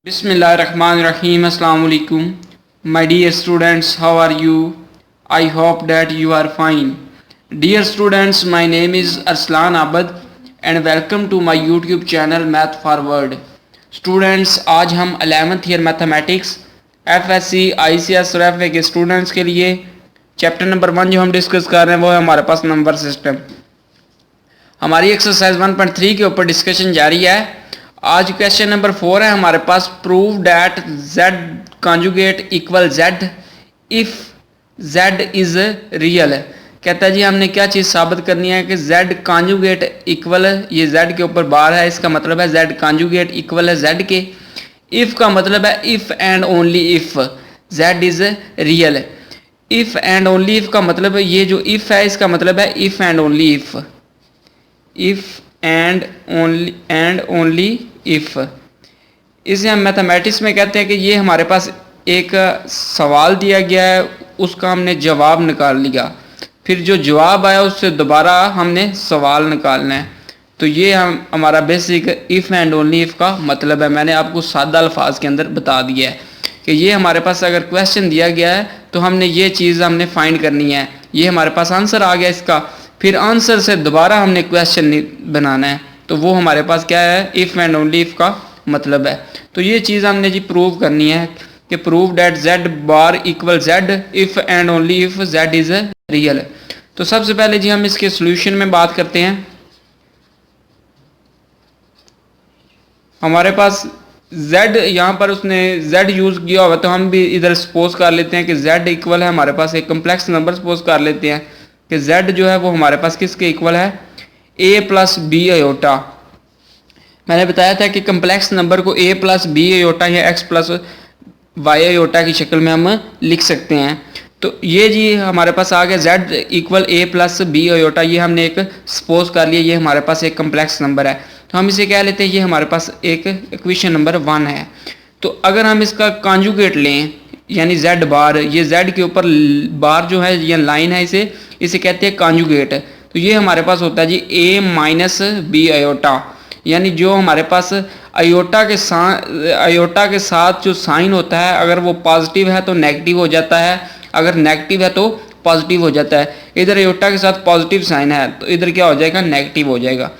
Bismillahirrahmanirrahim. Assalamu alaikum. My dear students, how are you? I hope that you are fine. Dear students, my name is Arslan Abad and welcome to my YouTube channel Math Forward. Students, आज हम 11th year mathematics FSC ICS और FA के students के लिए chapter number 1 जो हम discuss कर रहे हैं वो है हमारे पास नंबर सिस्टम। हमारी एक्सरसाइज 1.3 के ऊपर डिस्कशन जारी है। आज क्वेश्चन नंबर 4 है हमारे पास, prove that z conjugate equal z if z is real. कहता है जी हमने क्या चीज़ साबित करनी है कि z कॉन्जुगेट इक्वल, ये z के ऊपर बार है, इसका मतलब है z कॉन्जुगेट इक्वल है z के। इफ का मतलब है if and only if z is real. If and only if का मतलब है, ये जो इफ है इसका मतलब है if and only if, if and only if. इसे हम मैथमेटिक्स में कहते हैं कि ये हमारे पास एक सवाल दिया गया है, उसका हमने जवाब निकाल लिया, फिर जो जवाब आया उससे दोबारा हमने सवाल निकालना है। तो ये हमारा basic if and only if का मतलब है। मैंने आपको सादा अल्फाज के अंदर बता दिया है कि ये हमारे पास अगर क्वेश्चन दिया गया है तो हमने ये चीज़ हमने फाइंड करनी है। ये हमारे पास आंसर आ गया इसका, फिर आंसर से दोबारा हमने क्वेश्चन बनाना है, तो वो हमारे पास क्या है, इफ़ एंड ओनली इफ़ का मतलब है। तो ये चीज़ हमने जी प्रूव करनी है कि prove that z bar equal z if and only if z is real. तो सबसे पहले जी हम इसके सॉल्यूशन में बात करते हैं। हमारे पास z यहाँ पर उसने z यूज़ किया हुआ, तो हम भी इधर सपोज कर लेते हैं कि z इक्वल है, हमारे पास एक कम्प्लेक्स नंबर सपोज कर लेते हैं कि z जो है वो हमारे पास किसके इक्वल है, a प्लस बी अयोटा। मैंने बताया था कि कम्प्लेक्स नंबर को a प्लस बी अयोटा या x प्लस वाई अयोटा की शक्ल में हम लिख सकते हैं। तो ये जी हमारे पास आ गया z equal a plus B iota, ये हमने एक सपोज कर लिया, ये हमारे पास एक कम्प्लेक्स नंबर है, तो हम इसे कह लेते हैं ये हमारे पास एक इक्वेशन नंबर 1 है। तो अगर हम इसका कॉन्जुगेट लें यानी z बार, ये z के ऊपर बार जो है ये लाइन है, इसे कहते हैं कॉन्जुगेट। तो ये हमारे पास होता है जी a माइनस बी अयोटा, यानी जो हमारे पास अयोटा के साथ जो साइन होता है, अगर वो पॉजिटिव है तो नेगेटिव हो जाता है, अगर नेगेटिव है तो पॉजिटिव हो जाता है। इधर अयोटा के साथ पॉजिटिव साइन है तो इधर क्या हो जाएगा, नेगेटिव हो जाएगा।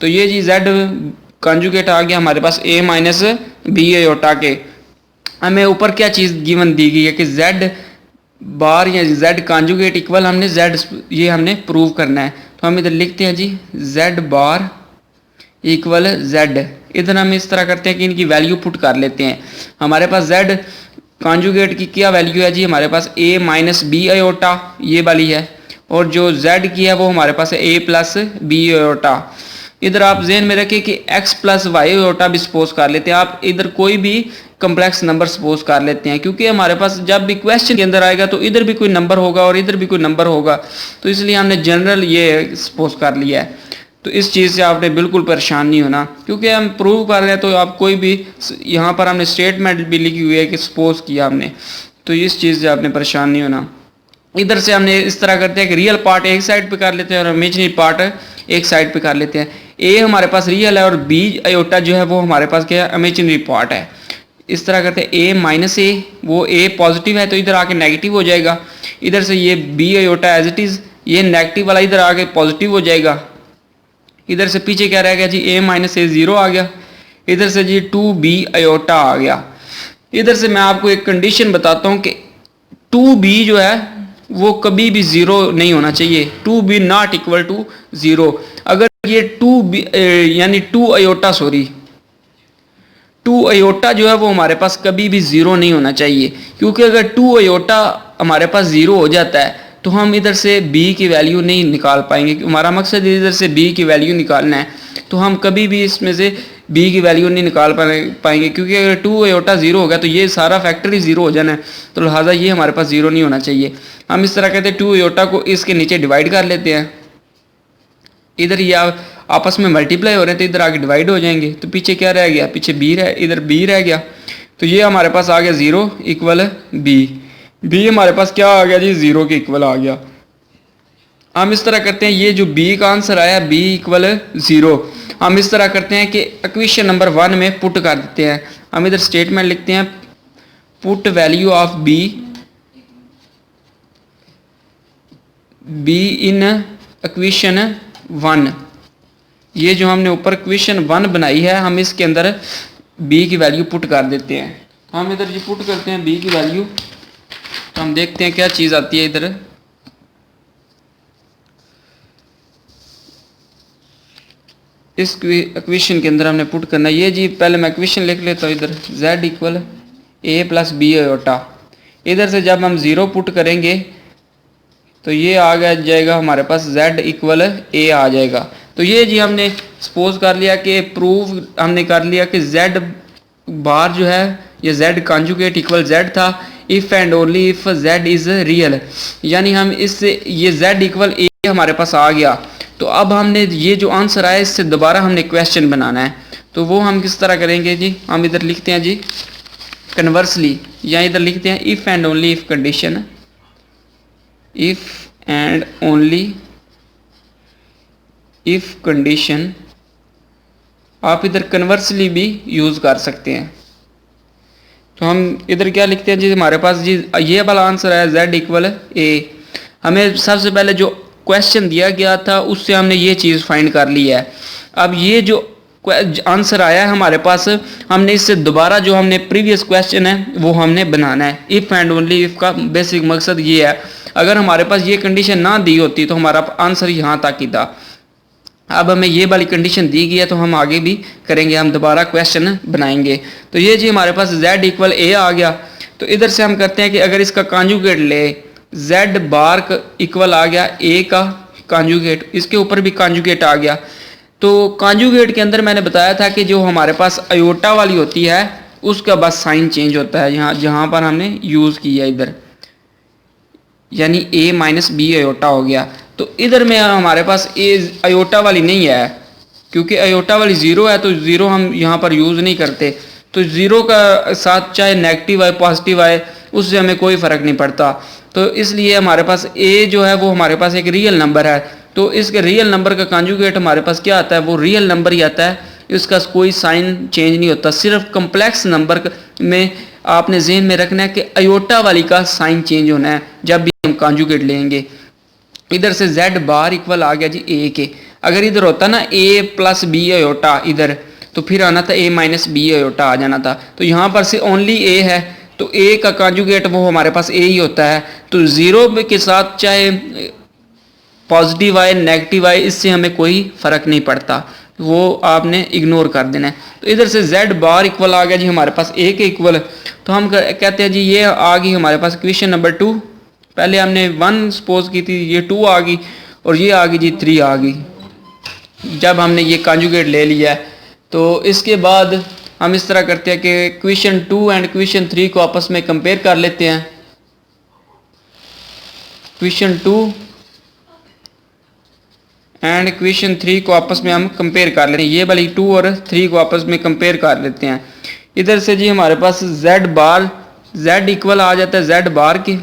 तो ये जी z कॉन्जुगेट आ गया हमारे पास a माइनस बी अयोटा के। हमें ऊपर क्या चीज़ गिवन दी गई है कि z बार या z कॉन्जुगेट इक्वल हमने z, ये हमने प्रूव करना है। तो हम इधर लिखते हैं जी z बार इक्वल z। इधर हम इस तरह करते हैं कि इनकी वैल्यू पुट कर लेते हैं। हमारे पास z कॉन्जुगेट की क्या वैल्यू है जी, हमारे पास a माइनस बी अयोटा ये वाली है, और जो z की है वो हमारे पास है a प्लस बी अयोटा। इधर आप ज़हन में रखिए कि x प्लस वाई अयोटा भी सपोज कर लेते हैं, आप इधर कोई भी कम्प्लेक्स नंबर सपोज कर लेते हैं, क्योंकि हमारे पास जब भी क्वेश्चन के अंदर आएगा तो इधर भी कोई नंबर होगा और इधर भी कोई नंबर होगा, तो इसलिए हमने जनरल ये सपोज कर लिया है। तो इस चीज़ से आपने बिल्कुल परेशान नहीं होना, क्योंकि हम प्रूव कर रहे हैं। तो आप कोई भी, यहाँ पर हमने स्टेटमेंट भी लिखी हुई है कि सपोज किया हमने, तो इस चीज़ से आपने परेशान नहीं होना। इधर से हमने इस तरह करते हैं कि रियल पार्ट एक साइड पे कर लेते हैं और इमेजिनरी पार्ट एक साइड पे कर लेते हैं। ए हमारे पास रियल है और बी अयोटा जो है वो हमारे पास क्या है, इमेजिनरी पार्ट है। इस तरह करते हैं ए माइनस ए, वो ए पॉजिटिव है तो इधर आके नेगेटिव हो जाएगा। इधर से ये B iota as it is, ये नेगेटिव वाला इधर आके पॉजिटिव हो जाएगा। इधर से पीछे क्या रह गया जी, a माइनस ए 0 आ गया। इधर से जी 2b अयोटा आ गया। इधर से मैं आपको एक कंडीशन बताता हूँ कि 2b जो है वो कभी भी 0 नहीं होना चाहिए, 2b नॉट इक्वल टू 0। अगर ये 2b यानी 2 अयोटा जो है वो हमारे पास कभी भी 0 नहीं होना चाहिए, क्योंकि अगर 2 अयोटा हमारे पास 0 हो जाता है तो हम इधर से b की वैल्यू नहीं निकाल पाएंगे। हमारा मकसद इधर से b की वैल्यू निकालना है, तो हम कभी भी इसमें से b की वैल्यू नहीं निकाल पाएंगे, क्योंकि अगर 2 अयोटा 0 होगा तो ये सारा फैक्टर ही 0 हो जाना है, तो लिहाजा ये हमारे पास 0 नहीं होना चाहिए। हम इस तरह कहते हैं 2 अयोटा को इसके नीचे डिवाइड कर लेते हैं। इधर ये आपस में मल्टीप्लाई हो रहे हैं तो इधर आगे डिवाइड हो जाएंगे, तो पीछे क्या रह गया, पीछे इधर b रह गया। तो ये हमारे पास आ गया 0 इक्वल b हमारे पास क्या आ गया जी, 0 के इक्वल आ गया। हम इस तरह करते हैं, ये जो b का आंसर आया b इक्वल 0, हम इस तरह करते हैं कि इक्वेशन नंबर 1 में पुट कर देते हैं। हम इधर स्टेटमेंट लिखते हैं put value of be in equation 1। ये जो हमने ऊपर इक्वेशन 1 बनाई है, हम इसके अंदर बी की वैल्यू पुट कर देते हैं। तो हम इधर ये पुट करते हैं बी की वैल्यू, तो हम देखते हैं क्या चीज़ आती है। इधर इस इक्वेशन के अंदर हमने पुट करना है ये जी। पहले मैं इक्वेशन लिख लेता हूँ इधर, z इक्वल ए प्लस बी आयोटा। इधर से जब हम 0 पुट करेंगे तो ये आ जाएगा हमारे पास z इक्वल ए आ जाएगा। तो ये जी हमने सपोज कर लिया कि प्रूव हमने कर लिया कि z बार जो है ये z कॉन्जुगेट इक्वल z था if and only if z is real. यानी हम इससे ये z इक्वल ए हमारे पास आ गया। तो अब हमने ये जो आंसर आया इससे दोबारा हमने क्वेश्चन बनाना है। तो वो हम किस तरह करेंगे जी, हम इधर लिखते हैं जी कन्वर्सली, या इधर लिखते हैं if and only if condition, if and only if condition. आप इधर कन्वर्सली भी यूज़ कर सकते हैं। तो हम इधर क्या लिखते हैं जी, हमारे पास जी ये वाला आंसर है z इक्वल ए। हमें सबसे पहले जो क्वेश्चन दिया गया था उससे हमने ये चीज़ फाइंड कर ली है। अब ये जो आंसर आया है हमारे पास, हमने इससे दोबारा जो हमने प्रीवियस क्वेश्चन है वो हमने बनाना है। इफ़ एंड ओनली इफ़ का बेसिक मकसद ये है, अगर हमारे पास ये कंडीशन ना दी होती तो हमारा आंसर यहाँ तक ही था। अब हमें ये वाली कंडीशन दी गई है तो हम आगे भी करेंगे, हम दोबारा क्वेश्चन बनाएंगे। तो ये जी हमारे पास z इक्वल ए आ गया। तो इधर से हम करते हैं कि अगर इसका कॉन्जुगेट ले, z बार इक्वल आ गया a का कॉन्जुगेट, इसके ऊपर भी कॉन्जुगेट आ गया। तो कॉन्जुगेट के अंदर मैंने बताया था कि जो हमारे पास अयोटा वाली होती है उसका बस साइन चेंज होता है, यहाँ जहाँ पर हमने यूज़ किया इधर, यानी a माइनस बी अयोटा हो गया। तो इधर में हमारे पास a अयोटा वाली नहीं है, क्योंकि अयोटा वाली 0 है तो 0 हम यहाँ पर यूज़ नहीं करते। तो 0 का साथ चाहे नेगेटिव आए पॉजिटिव आए उससे हमें कोई फ़र्क नहीं पड़ता। तो इसलिए हमारे पास a जो है वो हमारे पास एक रियल नंबर है। तो इसके रियल नंबर का कॉन्जुगेट हमारे पास क्या आता है, वो रियल नंबर ही आता है, इसका कोई साइन चेंज नहीं होता। सिर्फ कम्प्लेक्स नंबर में आपने जहन में रखना है कि अयोटा वाली का साइन चेंज होना है जब भी हम कॉन्जुगेट लेंगे। इधर से z बार इक्वल आ गया जी a के। अगर इधर होता ना a प्लस बी अयोटा इधर, तो फिर आना था a माइनस बी अयोटा आ जाना था। तो यहाँ पर से ओनली a है तो a का कॉन्जुगेट वो हमारे पास a ही होता है। तो 0 के साथ चाहे पॉजिटिव आए नेगेटिव आए इससे हमें कोई फ़र्क नहीं पड़ता, वो आपने इग्नोर कर देना है। तो इधर से z बार इक्वल आ गया जी हमारे पास a के इक्वल। तो हम कहते हैं जी ये आ गई हमारे पास इक्वेशन नंबर 2। पहले हमने 1 सपोज की थी, ये 2 आ गई और ये आ गई जी 3 आ गई जब हमने ये कॉन्जुगेट ले लिया है। तो इसके बाद हम इस तरह करते हैं कि इक्वेशन 2 एंड इक्वेशन 3 को आपस में कंपेयर कर लेते हैं। इक्वेशन 2 एंड इक्वेशन 3 को आपस में हम कंपेयर कर लेते हैं। ये वाली 2 और 3 को आपस में कंपेयर कर लेते हैं। इधर से जी हमारे पास z बार z इक्वल आ जाता है z बार की,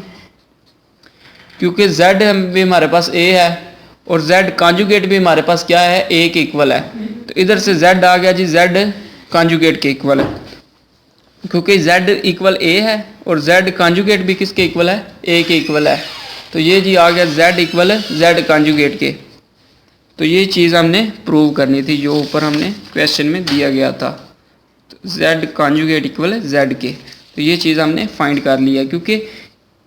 क्योंकि z भी हमारे पास a है और z कॉन्जुगेट भी हमारे पास क्या है a के इक्वल है। तो इधर से z आ गया जी z कॉन्जुगेट के इक्वल है, क्योंकि z इक्वल a है और z कॉन्जुगेट भी किसके इक्वल है, a के इक्वल है। तो ये जी आ गया z इक्वल z कॉन्जुगेट के। तो ये चीज़ हमने प्रूव करनी थी जो ऊपर हमने क्वेश्चन में दिया गया था, तो z कॉन्जुगेट इक्वल z के। तो ये चीज़ हमने फाइंड कर लिया, क्योंकि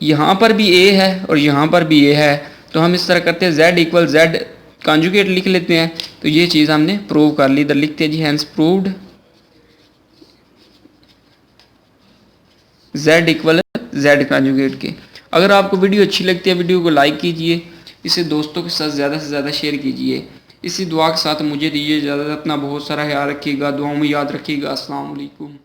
यहाँ पर भी a है और यहाँ पर भी a है। तो हम इस तरह करते हैं z इक्वल z कॉन्जुगेट लिख लेते हैं। तो ये चीज़ हमने प्रूव कर ली। इधर लिखते हैं जी hence proved z equal z conjugate के। अगर आपको वीडियो अच्छी लगती है वीडियो को लाइक कीजिए, इसे दोस्तों के साथ ज़्यादा से ज़्यादा शेयर कीजिए। इसी दुआ के साथ मुझे दीजिए इजाज़त। अपना बहुत सारा ख्याल रखिएगा, दुआओं में याद रखिएगा। अस्सलाम वालेकुम।